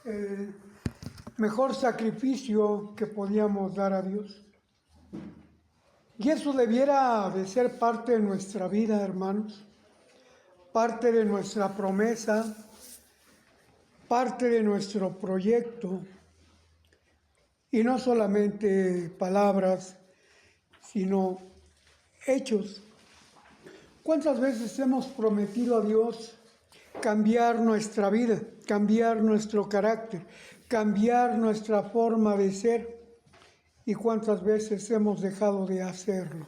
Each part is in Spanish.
el mejor sacrificio que podíamos dar a Dios. Y eso debiera de ser parte de nuestra vida, hermanos, parte de nuestra promesa, parte de nuestro proyecto, y no solamente palabras, sino hechos. ¿Cuántas veces hemos prometido a Dios cambiar nuestra vida, cambiar nuestro carácter, cambiar nuestra forma de ser? ¿Y cuántas veces hemos dejado de hacerlo?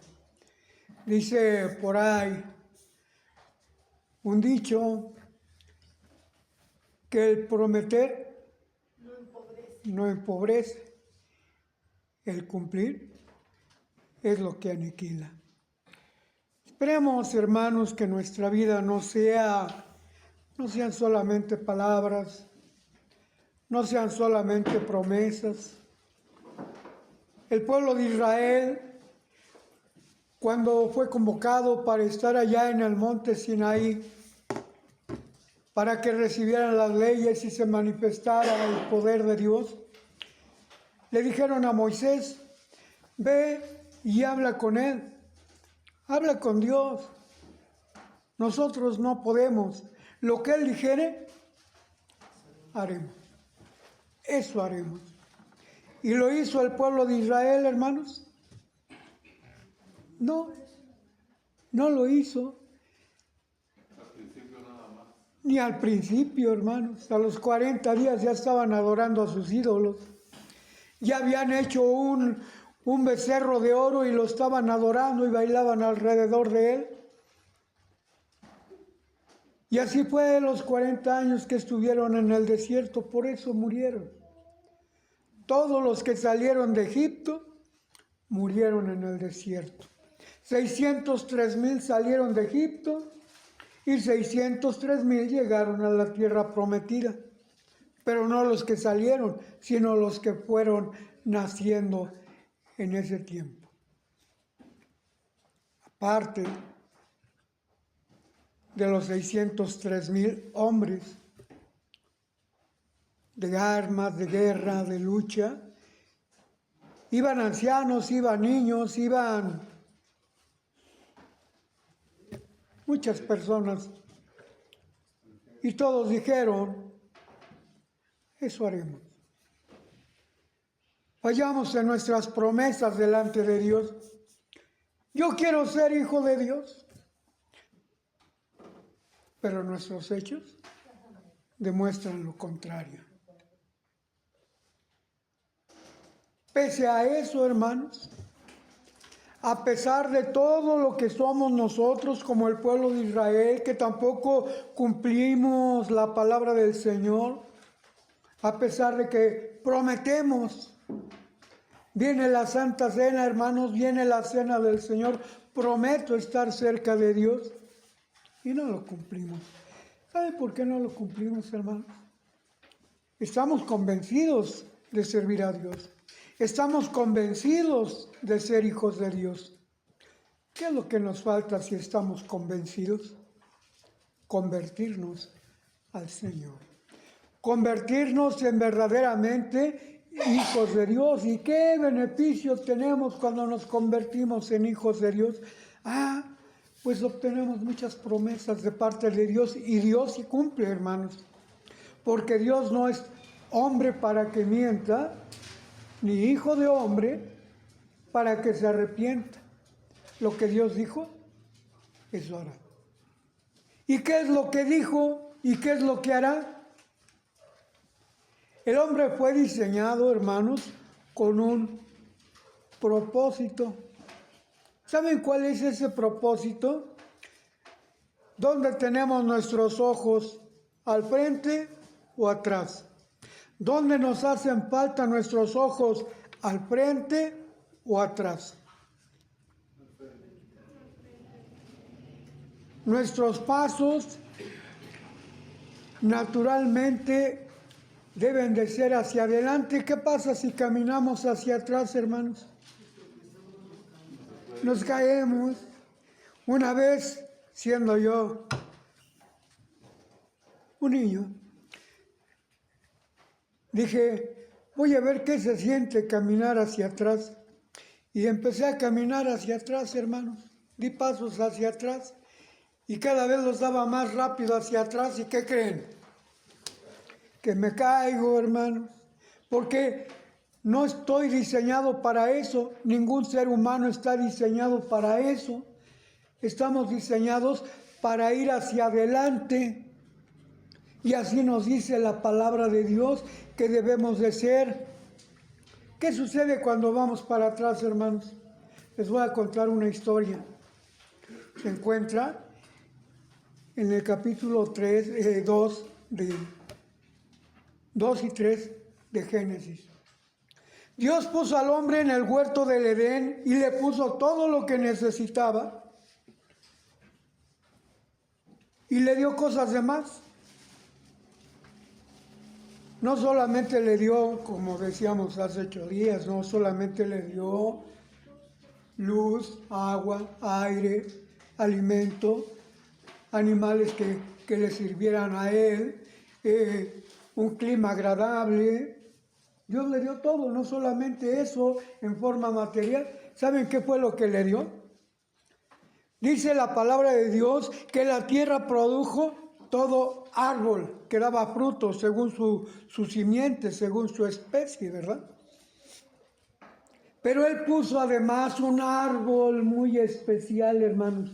Dice por ahí un dicho que el prometer no empobrece, el cumplir es lo que aniquila. Esperemos, hermanos, que nuestra vida no sean solamente palabras, no sean solamente promesas. El pueblo de Israel, cuando fue convocado para estar allá en el monte Sinaí, para que recibieran las leyes y se manifestara el poder de Dios, le dijeron a Moisés: ve y habla con él, habla con Dios. Nosotros no podemos. Lo que él dijere, haremos. Eso haremos. ¿Y lo hizo el pueblo de Israel, hermanos? No, no lo hizo. Al principio nada más. Ni al principio, hermanos. A los 40 días ya estaban adorando a sus ídolos. Ya habían hecho un becerro de oro y lo estaban adorando y bailaban alrededor de él. Y así fue los 40 años que estuvieron en el desierto, por eso murieron. Todos los que salieron de Egipto murieron en el desierto. 603,000 salieron de Egipto y 603,000 llegaron a la tierra prometida. Pero no los que salieron, sino los que fueron naciendo en ese tiempo. Aparte de los 603,000 hombres de armas, de guerra, de lucha, iban ancianos, iban niños, iban muchas personas, y todos dijeron: eso haremos. Vayamos en nuestras promesas delante de Dios. Yo quiero ser hijo de Dios, pero nuestros hechos demuestran lo contrario. Pese a eso, hermanos, a pesar de todo lo que somos nosotros como el pueblo de Israel, que tampoco cumplimos la palabra del Señor, a pesar de que prometemos, viene la Santa Cena, hermanos, viene la Cena del Señor, prometo estar cerca de Dios, y no lo cumplimos. ¿Saben por qué no lo cumplimos, hermanos? Estamos convencidos de servir a Dios. Estamos convencidos de ser hijos de Dios. ¿Qué es lo que nos falta si estamos convencidos? Convertirnos al Señor. Convertirnos en verdaderamente hijos de Dios. ¿Y qué beneficios tenemos cuando nos convertimos en hijos de Dios? Pues obtenemos muchas promesas de parte de Dios, y Dios sí cumple, hermanos. Porque Dios no es hombre para que mienta, ni hijo de hombre para que se arrepienta. Lo que Dios dijo, eso hará. ¿Y qué es lo que dijo? ¿Y qué es lo que hará? El hombre fue diseñado, hermanos, con un propósito. ¿Saben cuál es ese propósito? ¿Dónde tenemos nuestros ojos? ¿Al frente o atrás? ¿Dónde nos hacen falta nuestros ojos? ¿Al frente o atrás? Nuestros pasos naturalmente deben de ser hacia adelante. ¿Qué pasa si caminamos hacia atrás, hermanos? Nos caemos. Una vez, siendo yo un niño, dije, voy a ver qué se siente caminar hacia atrás. Y empecé a caminar hacia atrás, hermanos. Di pasos hacia atrás y cada vez los daba más rápido hacia atrás. ¿Y qué creen? Que me caigo, hermanos. Porque no estoy diseñado para eso. Ningún ser humano está diseñado para eso. Estamos diseñados para ir hacia adelante. Y así nos dice la palabra de Dios que debemos de ser. ¿Qué sucede cuando vamos para atrás, hermanos? Les voy a contar una historia. Se encuentra en el capítulo 2 y 3 de Génesis. Dios puso al hombre en el huerto del Edén y le puso todo lo que necesitaba y le dio cosas de más. No solamente le dio, como decíamos hace 8 días, no solamente le dio luz, agua, aire, alimento, animales que le sirvieran a él, un clima agradable. Dios le dio todo, no solamente eso en forma material. ¿Saben qué fue lo que le dio? Dice la palabra de Dios que la tierra produjo todo árbol que daba fruto según su simiente, según su especie, ¿verdad? Pero él puso además un árbol muy especial, hermanos.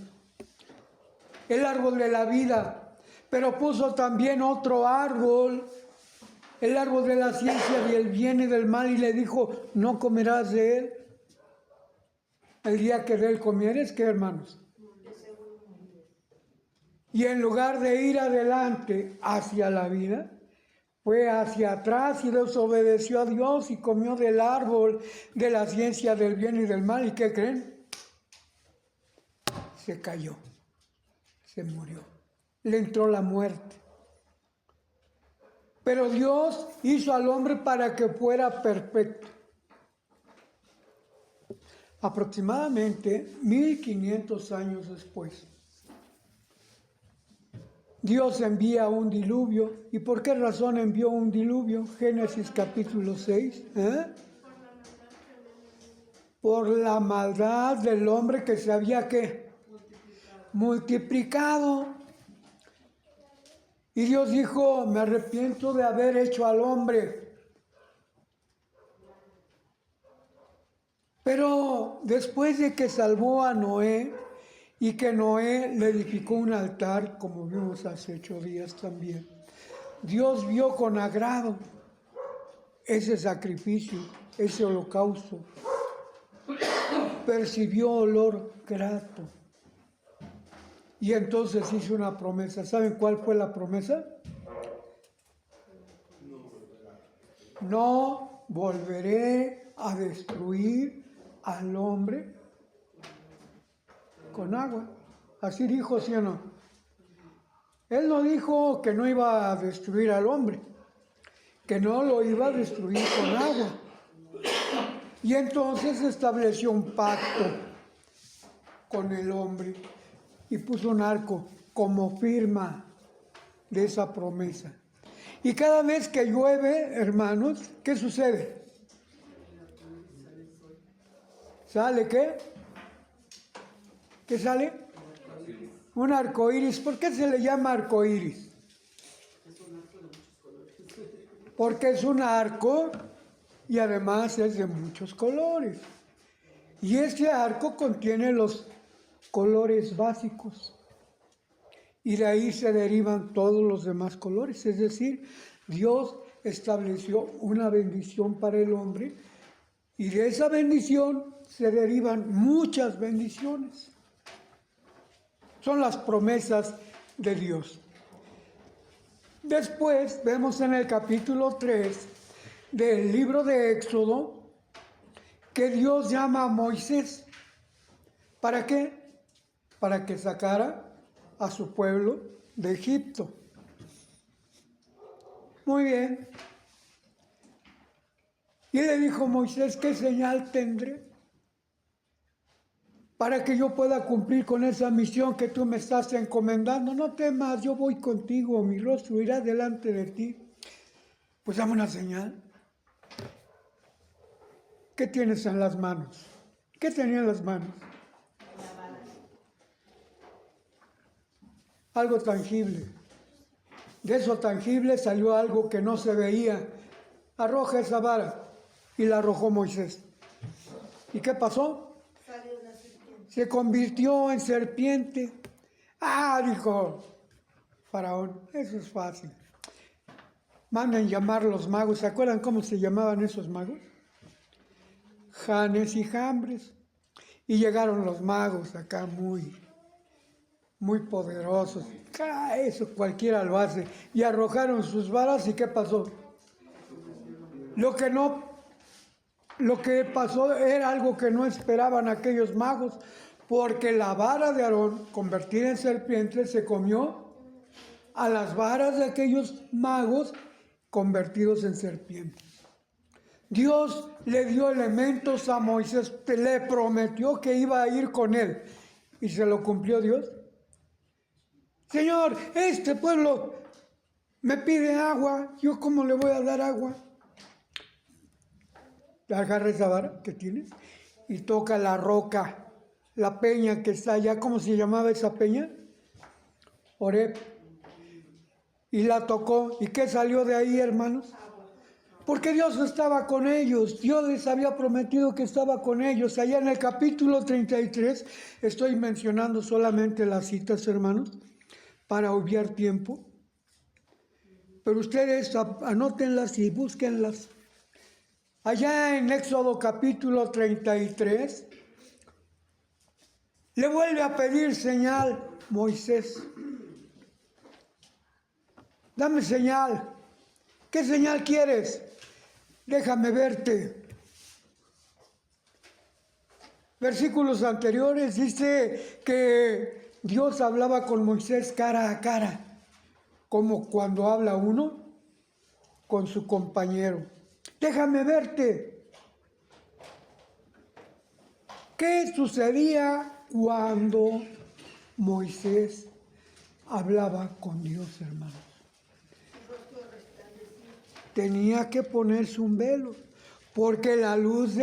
El árbol de la vida. Pero puso también otro árbol, el árbol de la ciencia del bien y del mal, y le dijo, no comerás de él. El día que de él comieres, ¿qué, hermanos? Y en lugar de ir adelante hacia la vida, fue hacia atrás y desobedeció a Dios y comió del árbol de la ciencia del bien y del mal. ¿Y qué creen? Se cayó, se murió, le entró la muerte. Pero Dios hizo al hombre para que fuera perfecto. Aproximadamente 1500 años después, Dios envía un diluvio. ¿Y por qué razón envió un diluvio? Génesis capítulo 6. Por la maldad del hombre que se había ¿qué? Multiplicado. Y Dios dijo, me arrepiento de haber hecho al hombre. Pero después de que salvó a Noé, y que Noé le edificó un altar, como vimos hace 8 días también, Dios vio con agrado ese sacrificio, ese holocausto. Percibió olor grato. Y entonces hizo una promesa. ¿Saben cuál fue la promesa? No volveré a destruir al hombre con agua. Así dijo, ¿sí o no? Él no dijo que no iba a destruir al hombre, que no lo iba a destruir con agua. Y entonces estableció un pacto con el hombre y puso un arco como firma de esa promesa. Y cada vez que llueve, hermanos, ¿qué sucede? ¿Sale qué? ¿Qué sale? Un arco iris. ¿Por qué se le llama arco iris? Porque es un arco y además es de muchos colores. Y este arco contiene los colores básicos. Y de ahí se derivan todos los demás colores. Es decir, Dios estableció una bendición para el hombre y de esa bendición se derivan muchas bendiciones. Son las promesas de Dios. Después vemos en el capítulo 3 del libro de Éxodo que Dios llama a Moisés. ¿Para qué? Para que sacara a su pueblo de Egipto. Muy bien. Y le dijo Moisés, ¿qué señal tendré para que yo pueda cumplir con esa misión que tú me estás encomendando? No temas, yo voy contigo, mi rostro irá delante de ti. Pues dame una señal. ¿Qué tienes en las manos? ¿Qué tenía en las manos? Algo tangible. De eso tangible salió algo que no se veía. Arroja esa vara. Y la arrojó Moisés. ¿Y qué pasó? Se convirtió en serpiente. Ah, dijo Faraón, eso es fácil. Manden llamar los magos. ¿Se acuerdan cómo se llamaban esos magos? Janes y Jambres. Y llegaron los magos acá muy poderosos. Eso cualquiera lo hace. Y arrojaron sus varas. ¿Y qué pasó? Lo que pasó era algo que no esperaban aquellos magos, porque la vara de Aarón, convertida en serpiente, se comió a las varas de aquellos magos convertidos en serpientes. Dios le dio elementos a Moisés, le prometió que iba a ir con él. ¿Y se lo cumplió Dios? Señor, este pueblo me pide agua, ¿yo cómo le voy a dar agua? Agarra esa vara que tienes y toca la roca, la peña que está allá. ¿Cómo se llamaba esa peña? Oreb. Y la tocó. ¿Y qué salió de ahí, hermanos? Porque Dios estaba con ellos. Dios les había prometido que estaba con ellos. Allá en el capítulo 33, estoy mencionando solamente las citas, hermanos, para obviar tiempo. Pero ustedes anótenlas y búsquenlas. Allá en Éxodo capítulo 33, le vuelve a pedir señal Moisés. Dame señal. ¿Qué señal quieres? Déjame verte. Versículos anteriores dice que Dios hablaba con Moisés cara a cara, como cuando habla uno con su compañero. Déjame verte. ¿Qué sucedía cuando Moisés hablaba con Dios, hermanos? Tenía que ponerse un velo, porque la luz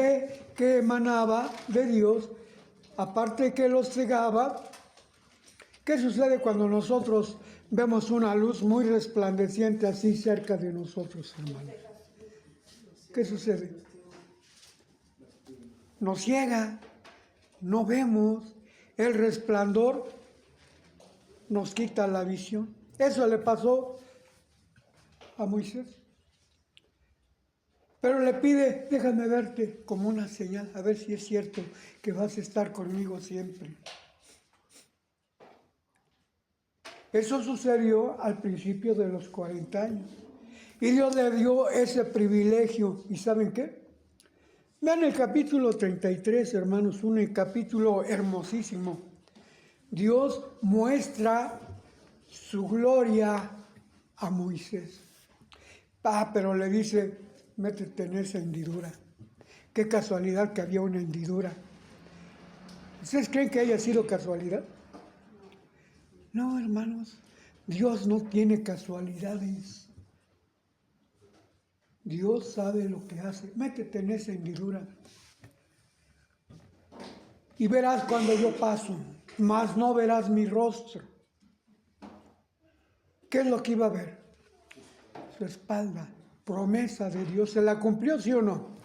que emanaba de Dios, aparte de que los cegaba. ¿Qué sucede cuando nosotros vemos una luz muy resplandeciente así cerca de nosotros, hermanos? ¿Qué sucede? Nos ciega, no vemos, el resplandor nos quita la visión. Eso le pasó a Moisés. Pero le pide, déjame verte como una señal, a ver si es cierto que vas a estar conmigo siempre. Eso sucedió al principio de los 40 años. Y Dios le dio ese privilegio. ¿Y saben qué? Vean el capítulo 33, hermanos, un capítulo hermosísimo. Dios muestra su gloria a Moisés. Pero le dice, métete en esa hendidura. Qué casualidad que había una hendidura. ¿Ustedes creen que haya sido casualidad? No, hermanos, Dios no tiene casualidades. Dios sabe lo que hace. Métete en esa hendidura. Y verás cuando yo paso, mas no verás mi rostro. ¿Qué es lo que iba a ver? Su espalda. Promesa de Dios. ¿Se la cumplió, sí o no?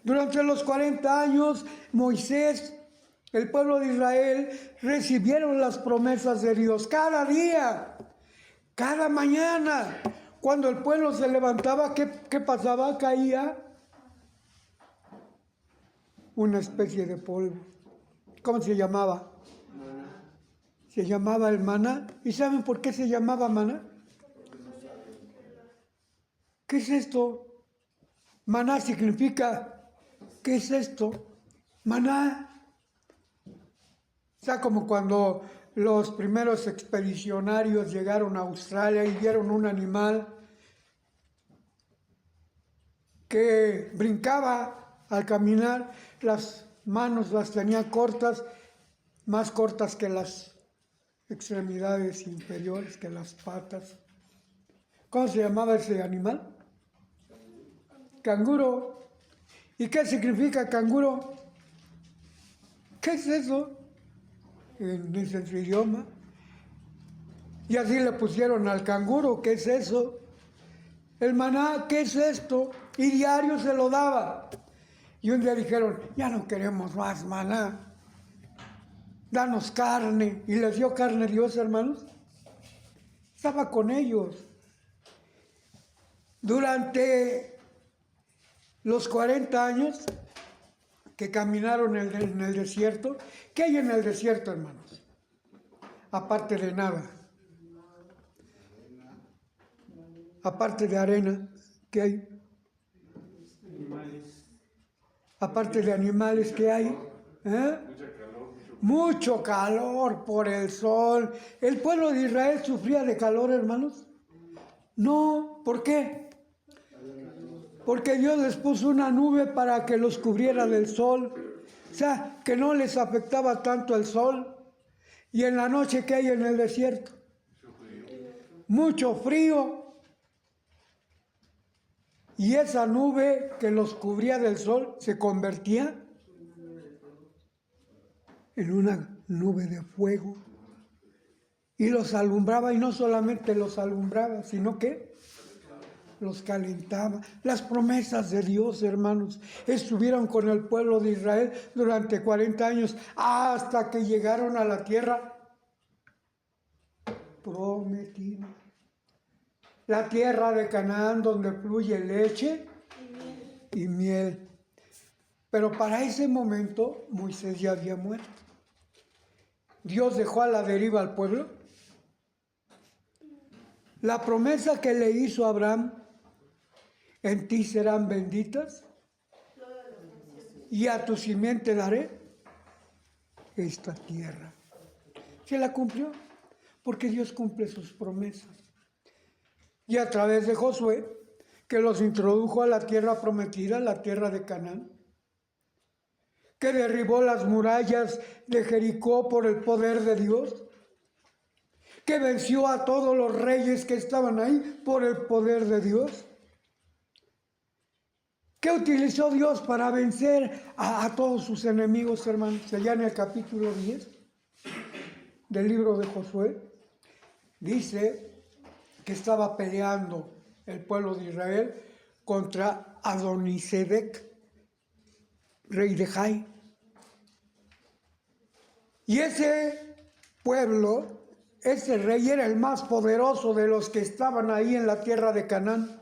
Durante los 40 años, Moisés, el pueblo de Israel, recibieron las promesas de Dios cada día, cada mañana. Cuando el pueblo se levantaba, ¿qué pasaba? Caía una especie de polvo. ¿Cómo se llamaba? Maná. Se llamaba el maná. ¿Y saben por qué se llamaba maná? ¿Qué es esto? Maná significa, ¿qué es esto? Maná. O sea, como cuando los primeros expedicionarios llegaron a Australia y vieron un animal que brincaba al caminar, las manos las tenía cortas, más cortas que las extremidades inferiores, que las patas. ¿Cómo se llamaba ese animal? canguro. ¿Y qué significa canguro? ¿Qué es eso? En ese idioma. Y así le pusieron al canguro, ¿qué es eso? El maná, ¿qué es esto? Y diario se lo daba. Y un día dijeron, ya no queremos más maná, danos carne. Y les dio carne Dios, hermanos. Estaba con ellos. Durante los 40 años que caminaron en el desierto, ¿qué hay en el desierto, hermanos? Aparte de nada. Aparte de arena, ¿qué hay? Animales. Aparte de animales, ¿qué hay? ¿Eh? Mucha calor, Mucho calor por el sol. ¿El pueblo de Israel sufría de calor, hermanos? No, ¿por qué? Porque Dios les puso una nube para que los cubriera del sol. O sea, que no les afectaba tanto el sol. Y en la noche, ¿qué hay en el desierto? Mucho frío. Y esa nube que los cubría del sol se convertía en una nube de fuego. Y los alumbraba, y no solamente los alumbraba, sino que los calentaba. Las promesas de Dios, hermanos, estuvieron con el pueblo de Israel durante 40 años, hasta que llegaron a la tierra prometida. La tierra de Canaán, donde fluye leche y miel. Pero para ese momento Moisés ya había muerto. Dios dejó a la deriva al pueblo. La promesa que le hizo a Abraham, en ti serán benditas y a tu simiente daré esta tierra. Se la cumplió, porque Dios cumple sus promesas. Y a través de Josué, que los introdujo a la tierra prometida, la tierra de Canaán, que derribó las murallas de Jericó por el poder de Dios, que venció a todos los reyes que estaban ahí por el poder de Dios. ¿Qué utilizó Dios para vencer a todos sus enemigos, hermanos? Allá en el capítulo 10 del libro de Josué, dice que estaba peleando el pueblo de Israel contra Adonisedec, rey de Jai. Y ese pueblo, ese rey era el más poderoso de los que estaban ahí en la tierra de Canaán.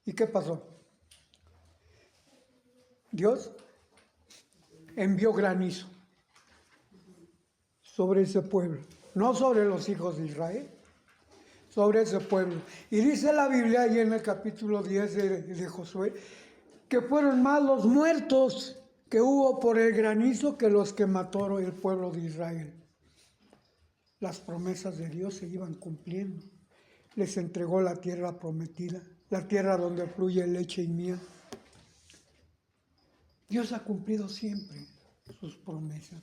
¿Y qué pasó? Dios envió granizo sobre ese pueblo, no sobre los hijos de Israel, sobre ese pueblo. Y dice la Biblia ahí en el capítulo 10 de Josué, que fueron más los muertos que hubo por el granizo que los que mató el pueblo de Israel. Las promesas de Dios se iban cumpliendo. Les entregó la tierra prometida, la tierra donde fluye leche y miel. Dios ha cumplido siempre sus promesas.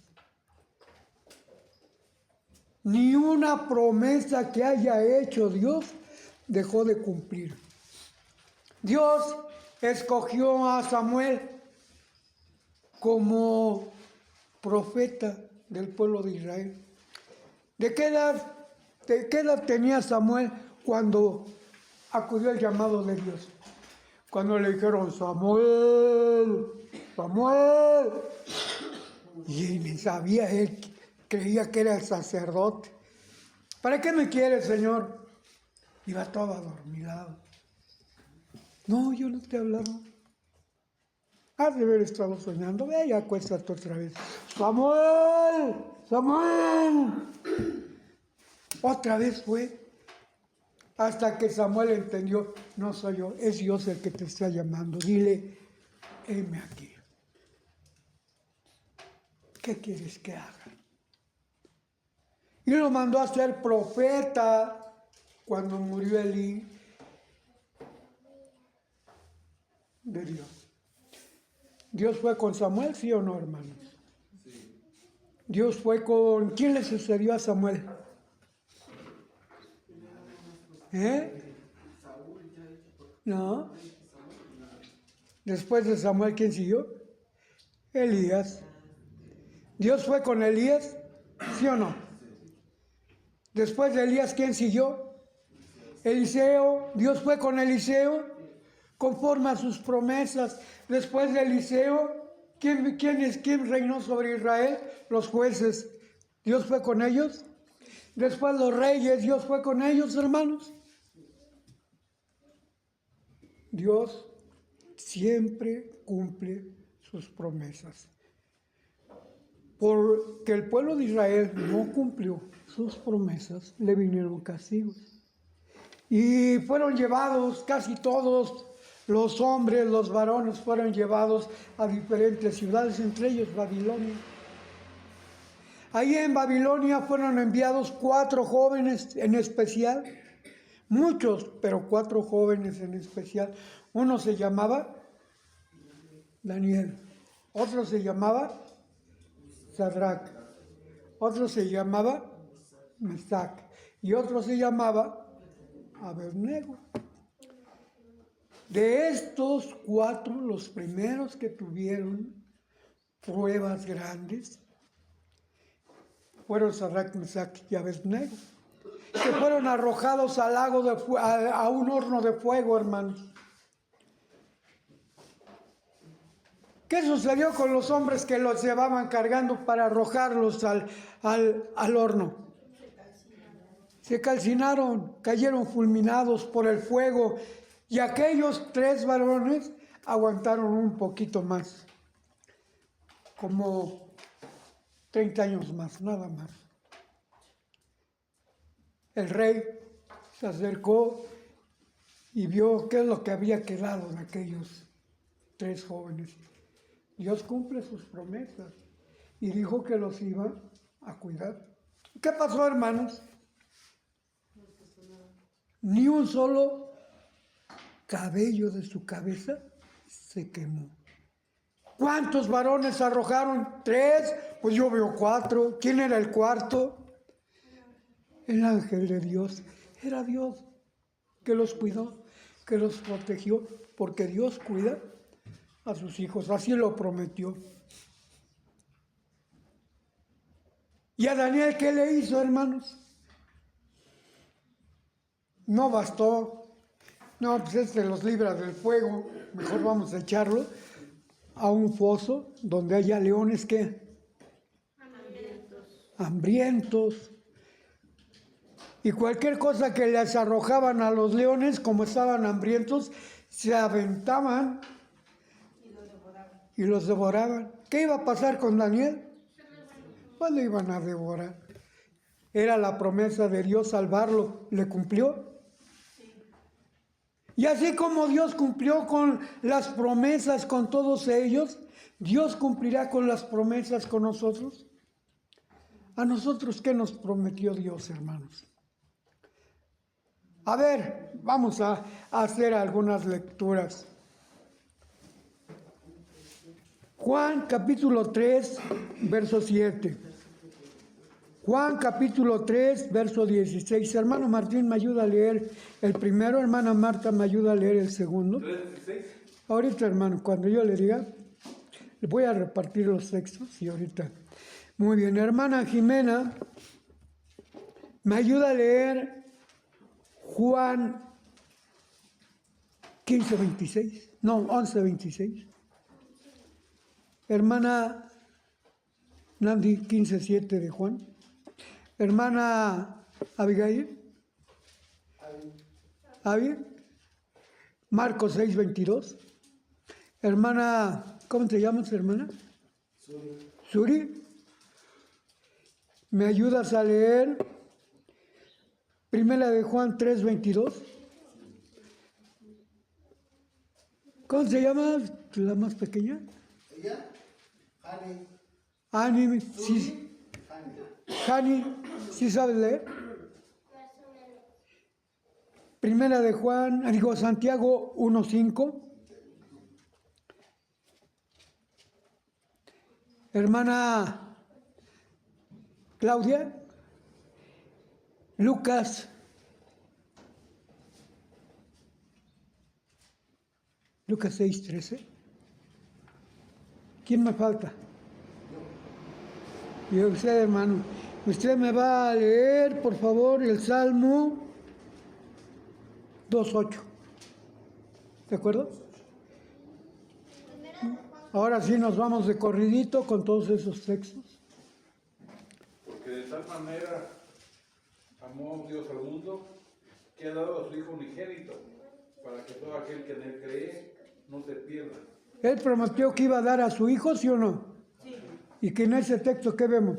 Ni una promesa que haya hecho Dios dejó de cumplir. Dios escogió a Samuel como profeta del pueblo de Israel. ¿De qué edad tenía Samuel cuando acudió al llamado de Dios? Cuando le dijeron, Samuel, Samuel. Y ni sabía, él creía que era el sacerdote. ¿Para qué me quiere, Señor? Iba todo adormilado. No, yo no te he hablado. Has de haber estado soñando. Ve y acuéstate otra vez. Samuel, Samuel. Otra vez fue. Hasta que Samuel entendió, no soy yo, es Dios el que te está llamando. Dile, heme aquí. ¿Qué quieres que haga? Y lo mandó a ser profeta cuando murió Elí de Dios. ¿Dios fue con Samuel, sí o no, hermanos? Sí. Dios fue con... ¿Quién le sucedió a Samuel? No. Después de Samuel, ¿quién siguió? Elías. ¿Dios fue con Elías? ¿Sí o no? Después de Elías, ¿quién siguió? Eliseo. ¿Dios fue con Eliseo? Conforme a sus promesas. Después de Eliseo, ¿quién reinó sobre Israel? Los jueces. ¿Dios fue con ellos? Después los reyes. ¿Dios fue con ellos, hermanos? Dios siempre cumple sus promesas. Porque el pueblo de Israel no cumplió sus promesas, le vinieron castigos. Y fueron llevados, casi todos los hombres, los varones, fueron llevados a diferentes ciudades, entre ellos Babilonia. Ahí en Babilonia fueron enviados 4 jóvenes en especial, muchos, pero 4 jóvenes en especial. Uno se llamaba Daniel, otro se llamaba Sadrach, otro se llamaba Mesac y otro se llamaba Abednego. De estos 4, los primeros que tuvieron pruebas grandes fueron Sadrach, Mesac y Abednego, que fueron arrojados al lago a un horno de fuego, hermanos. ¿Qué sucedió con los hombres que los llevaban cargando para arrojarlos al horno? Se calcinaron, cayeron fulminados por el fuego, y aquellos 3 varones aguantaron un poquito más, como 30 años más, nada más. El rey se acercó y vio qué es lo que había quedado de aquellos 3 jóvenes. Dios cumple sus promesas y dijo que los iba a cuidar. ¿Qué pasó, hermanos? Ni un solo cabello de su cabeza se quemó. ¿Cuántos varones arrojaron? 3, pues yo veo 4. ¿Quién era el cuarto? El ángel de Dios. Era Dios que los cuidó, que los protegió, porque Dios cuida a sus hijos, así lo prometió. ¿Y a Daniel qué le hizo, hermanos? No bastó. No, pues este los libra del fuego, mejor vamos a echarlo a un foso donde haya leones que hambrientos. Y cualquier cosa que les arrojaban a los leones, como estaban hambrientos, se aventaban y los devoraban. ¿Qué iba a pasar con Daniel? Pues lo iban a devorar. Era la promesa de Dios salvarlo. ¿Le cumplió? Y así como Dios cumplió con las promesas con todos ellos, Dios cumplirá con las promesas con nosotros. ¿A nosotros qué nos prometió Dios, hermanos? A ver, vamos a hacer algunas lecturas. Juan capítulo 3, verso 7. Juan capítulo 3, verso 16. Hermano Martín, ¿me ayuda a leer el primero? Hermana Marta, ¿me ayuda a leer el segundo? 3:16. Ahorita, hermano, cuando yo le diga, le voy a repartir los textos y ahorita. Muy bien, hermana Jimena, ¿me ayuda a leer Juan 15:26? No, 11:26. Hermana Nandi, 15:7 de Juan. Hermana Abigail. Abi. Marcos 6:22. Hermana, ¿cómo te llamas, hermana? Suri. ¿Me ayudas a leer Primera de Juan 3:22? ¿Cómo se llama la más pequeña? ¿Ella? Hani. Ani, sí. Hani, ¿sí sabes leer? Primera de Juan, digo Santiago 1:5. Hermana Claudia, Lucas Lucas 6:13. ¿Quién me falta? Y usted, hermano. Usted me va a leer, por favor, el Salmo 2:8. ¿De acuerdo? Ahora sí nos vamos de corridito con todos esos textos. Porque de tal manera amó Dios al mundo que ha dado a su Hijo unigénito, para que todo aquel que en él cree no se pierda. Él prometió que iba a dar a su hijo, ¿sí o no? Sí. Y que en ese texto, ¿qué vemos?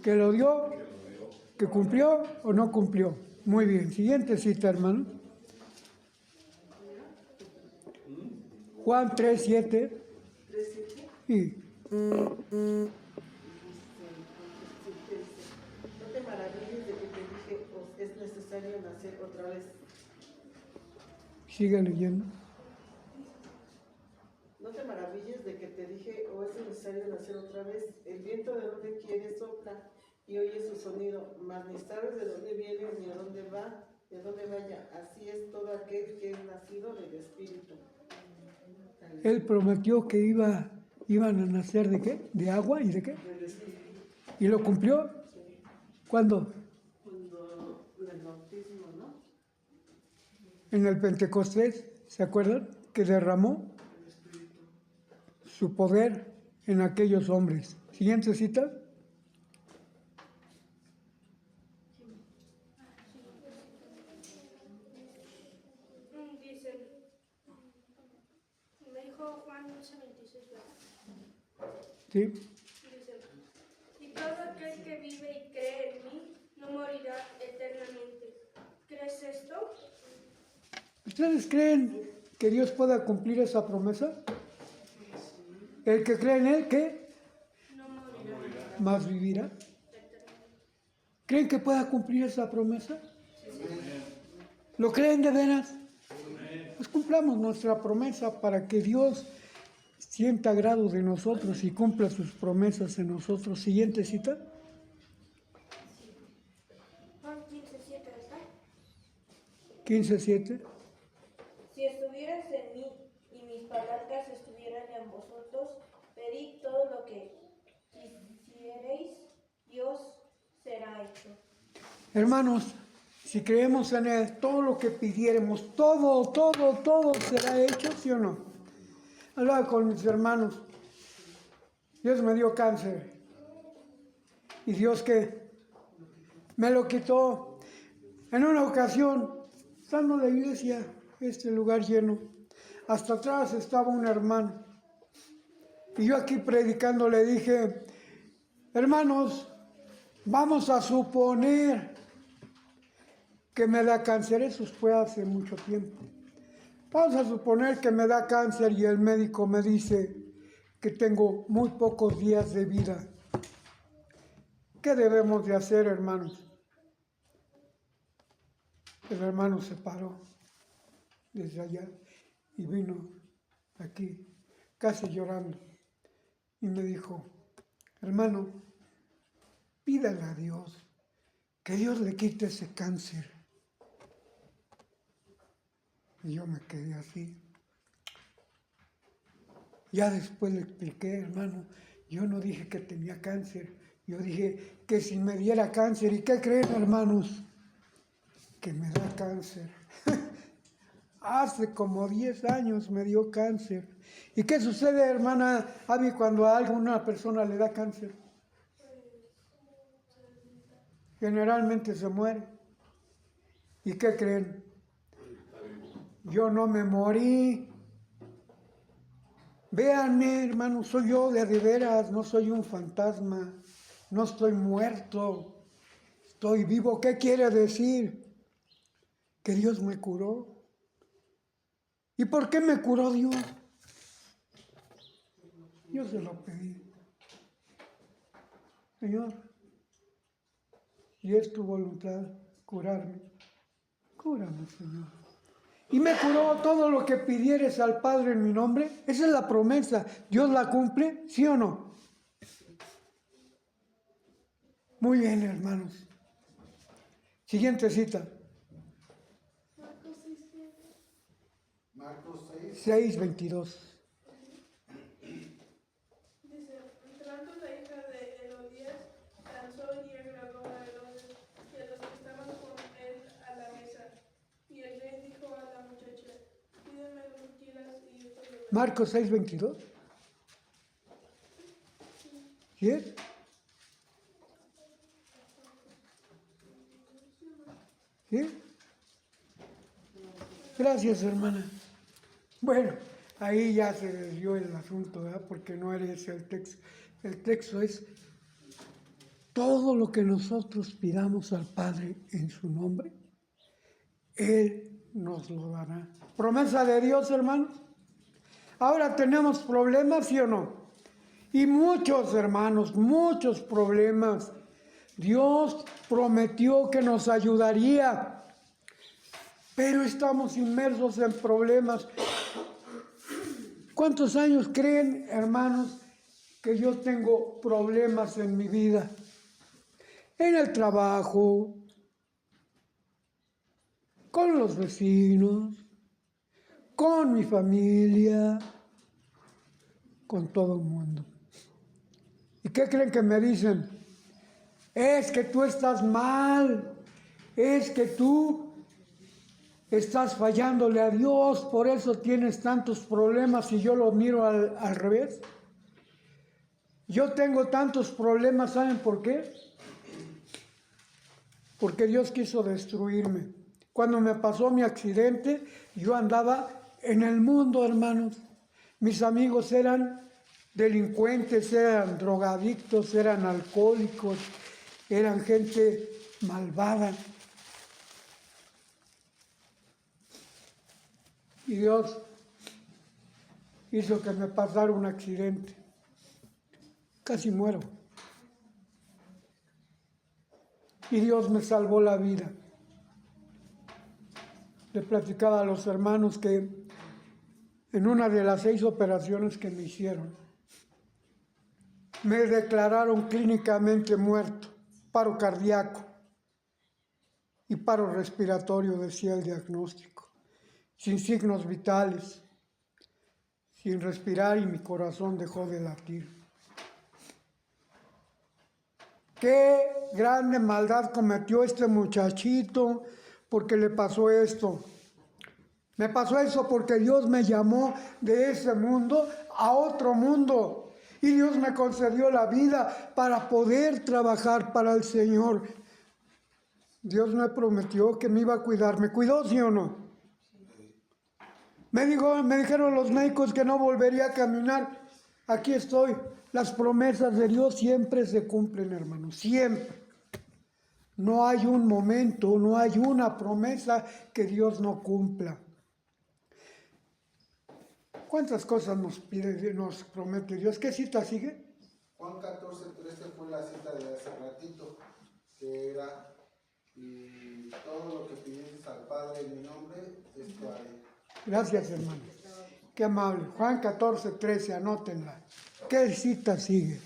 Que lo dio, que cumplió o no cumplió. Muy bien. Siguiente cita, hermano. Juan 3:7. 3:7. Y No te maravilles de que te dije, os es necesario nacer otra vez. sigue leyendo. No te maravilles de que te dije, o es necesario nacer otra vez. El viento de donde quiere sopla y oye su sonido, mas ni sabes de dónde viene ni a dónde va, de dónde vaya. Así es todo aquel que es nacido del Espíritu. Él prometió que iban a nacer ¿de qué? ¿De agua y de qué? Del Espíritu. ¿Y lo cumplió? ¿Cuándo? Cuando el bautismo, ¿no? En el Pentecostés, ¿se acuerdan? Que derramó El Espíritu. su poder en aquellos hombres. Siguiente cita. Dice, me dijo Juan 11:26, ¿verdad? ¿Sí? Dice, y todo aquel que vive y cree en mí no morirá eternamente. ¿Crees esto? ¿Ustedes creen que Dios pueda cumplir esa promesa? El que cree en Él, ¿qué? No morirá Más vivirá. eternamente. ¿Creen que pueda cumplir esa promesa? ¿Lo creen de veras? Pues cumplamos nuestra promesa para que Dios sienta agrado de nosotros y cumpla sus promesas en nosotros. Siguiente cita. Juan 15:7, ¿verdad? 15:7. Si estuvieras en mí y mis palabras estuvieran en vosotros, pedid todo lo que quisierais, Dios será hecho. Hermanos, si creemos en Él, todo lo que pidiéramos, todo será hecho, ¿sí o no? Hablaba con mis hermanos. Dios me dio cáncer. ¿Y Dios qué? Me lo quitó. En una ocasión, estando en la iglesia, este lugar lleno, hasta atrás estaba un hermano. Y yo aquí predicando le dije, hermanos, vamos a suponer que me da cáncer. Eso fue hace mucho tiempo. Vamos a suponer que me da cáncer y el médico me dice que tengo muy pocos días de vida. ¿Qué debemos de hacer, hermanos? El hermano se paró desde allá y vino aquí, casi llorando, y me dijo, hermano, pídale a Dios que Dios le quite ese cáncer. Y yo me quedé así. Ya después le expliqué, hermano, yo no dije que tenía cáncer, yo dije que si me diera cáncer, ¿y qué creen, hermanos? Que me da cáncer. Hace como 10 años me dio cáncer. ¿Y qué sucede, hermana Abby, cuando a alguna persona le da cáncer? Generalmente se muere. ¿Y qué creen? Yo no me morí. Véanme, hermano, soy yo de veras, no soy un fantasma, no estoy muerto, estoy vivo. ¿Qué quiere decir? Que Dios me curó. ¿Y por qué me curó Dios? Yo se lo pedí. Señor, si es tu voluntad curarme, cúrame, Señor. Y me curó. Todo lo que pidieres al Padre en mi nombre. Esa es la promesa. ¿Dios la cumple? ¿Sí o no? Muy bien, hermanos. Siguiente cita. Marcos 6, 6:22. Dice, entrando la hija de Herodías, danzó y agradó a Herodes y a los que estaban con él a la mesa. Y el rey dijo a la muchacha, pídeme lo que quieras y yo te lo daré. Marcos 6:22. ¿Sí es? ¿Sí? Gracias, hermana. Bueno, ahí ya se desvió el asunto, ¿verdad? Porque no era ese el texto. El texto es todo lo que nosotros pidamos al Padre en su nombre, Él nos lo dará. Promesa de Dios, hermanos. Ahora tenemos problemas, ¿sí o no? Y muchos, hermanos, muchos problemas. Dios prometió que nos ayudaría, pero estamos inmersos en problemas. ¿Cuántos años creen, hermanos, que yo tengo problemas en mi vida? En el trabajo, con los vecinos, con mi familia, con todo el mundo. ¿Y qué creen que me dicen? Es que tú estás mal, es que tú estás fallándole a Dios, por eso tienes tantos problemas. Y yo lo miro al revés. Yo tengo tantos problemas, ¿saben por qué? Porque Dios quiso destruirme. Cuando me pasó mi accidente, yo andaba en el mundo, hermanos. Mis amigos eran delincuentes, eran drogadictos, eran alcohólicos, eran gente malvada. Y Dios hizo que me pasara un accidente. Casi muero. Y Dios me salvó la vida. Le platicaba a los hermanos que en una de las 6 operaciones que me hicieron, me declararon clínicamente muerto, paro cardíaco y paro respiratorio, decía el diagnóstico, sin signos vitales, sin respirar, y mi corazón dejó de latir. Qué grande maldad cometió este muchachito porque le pasó esto. Me pasó eso porque Dios me llamó de ese mundo a otro mundo. Y Dios me concedió la vida para poder trabajar para el Señor. Dios me prometió que me iba a cuidar. ¿Me cuidó, sí o no? Me dijeron los médicos que no volvería a caminar. Aquí estoy. Las promesas de Dios siempre se cumplen, hermanos. Siempre. No hay un momento, no hay una promesa que Dios no cumpla. ¿Cuántas cosas nos pide, nos promete Dios? ¿Qué cita sigue? Juan 14:13 fue la cita de hace ratito, que era, y todo lo que pidieses al Padre en mi nombre, esto haré. Gracias, hermano. Qué amable. Juan 14:13, anótenla. ¿Qué cita sigue?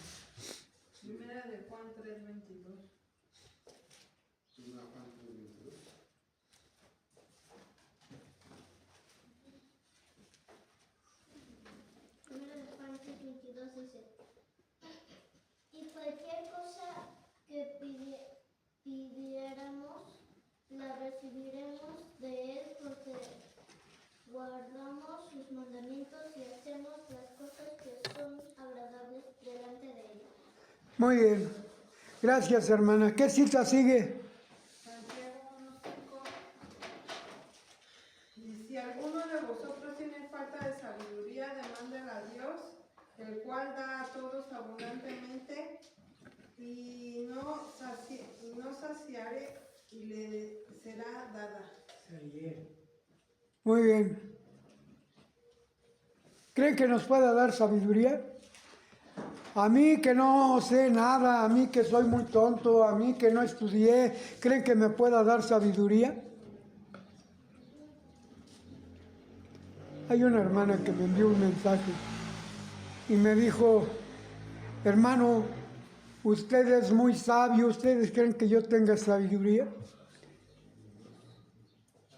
Primera de Juan 3:22. Una Juan 3:22. Primero de Juan 3:22 dice, y cualquier cosa que pidiéramos, la recibiremos de Él, porque guardamos sus mandamientos y hacemos las cosas que son agradables delante de Él. Muy bien. Gracias, hermana. ¿Qué cita sigue? Santiago 1:5. Y si alguno de vosotros tiene falta de sabiduría, demándela a Dios, el cual da a todos abundantemente, y no saciare, y le será dada. Muy bien. ¿Creen que nos pueda dar sabiduría? A mí que no sé nada, a mí que soy muy tonto, a mí que no estudié, ¿creen que me pueda dar sabiduría? Hay una hermana que me envió un mensaje y me dijo, hermano, usted es muy sabio, ¿ustedes creen que yo tenga sabiduría?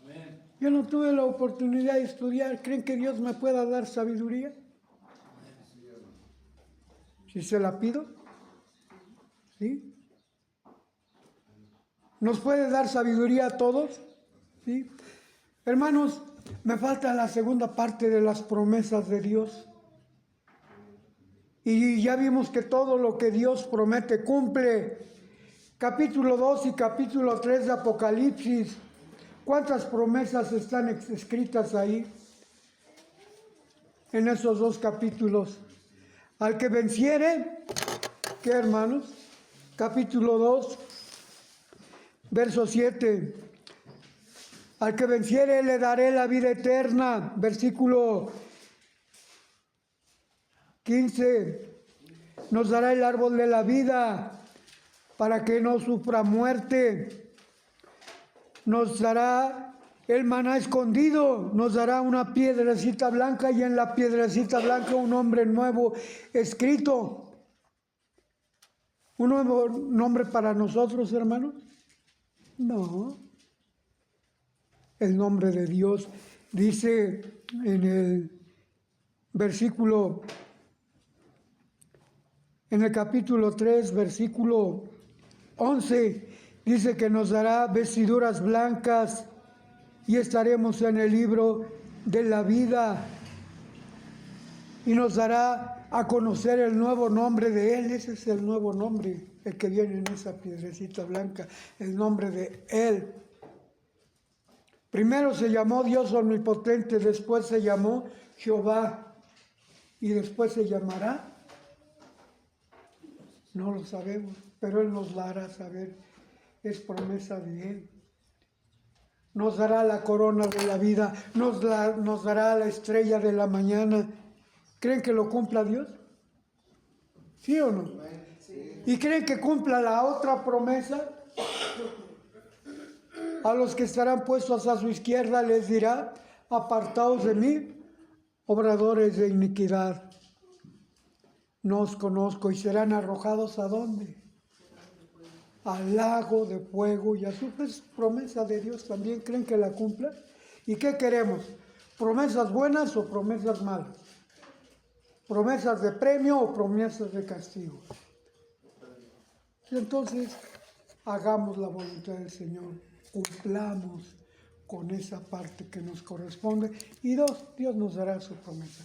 Amén. Yo no tuve la oportunidad de estudiar. ¿Creen que Dios me pueda dar sabiduría? Si se la pido. ¿Sí? ¿Nos puede dar sabiduría a todos? ¿Sí? Hermanos, me falta la segunda parte de las promesas de Dios. Y ya vimos que todo lo que Dios promete cumple. Capítulo 2 y capítulo 3 de Apocalipsis. ¿Cuántas promesas están escritas ahí? En esos dos capítulos. Al que venciere, ¿qué hermanos? Capítulo 2, verso 7. Al que venciere le daré la vida eterna. Versículo 15. Nos dará el árbol de la vida para que no sufra muerte. Nos dará el maná escondido, nos dará una piedrecita blanca y en la piedrecita blanca un nombre nuevo escrito. ¿Un nuevo nombre para nosotros, hermanos? No. El nombre de Dios dice en el versículo, en el capítulo 3, versículo 11, dice que nos dará vestiduras blancas y estaremos en el libro de la vida y nos dará a conocer el nuevo nombre de Él. Ese es el nuevo nombre, el que viene en esa piedrecita blanca, el nombre de Él. Primero se llamó Dios Omnipotente, después se llamó Jehová y después se llamará. No lo sabemos, pero Él nos la hará saber. Es promesa de Él. Nos dará la corona de la vida, nos dará la estrella de la mañana. ¿Creen que lo cumpla Dios? ¿Sí o no? ¿Y creen que cumpla la otra promesa? A los que estarán puestos a su izquierda les dirá: apartaos de mí, obradores de iniquidad. No os conozco, y serán arrojados ¿a dónde? Al lago de fuego y azufre. Es promesa de Dios también. ¿Creen que la cumpla? ¿Y qué queremos? ¿Promesas buenas o promesas malas? ¿Promesas de premio o promesas de castigo? Y entonces, hagamos la voluntad del Señor. Cumplamos con esa parte que nos corresponde. Y Dios nos dará su promesa.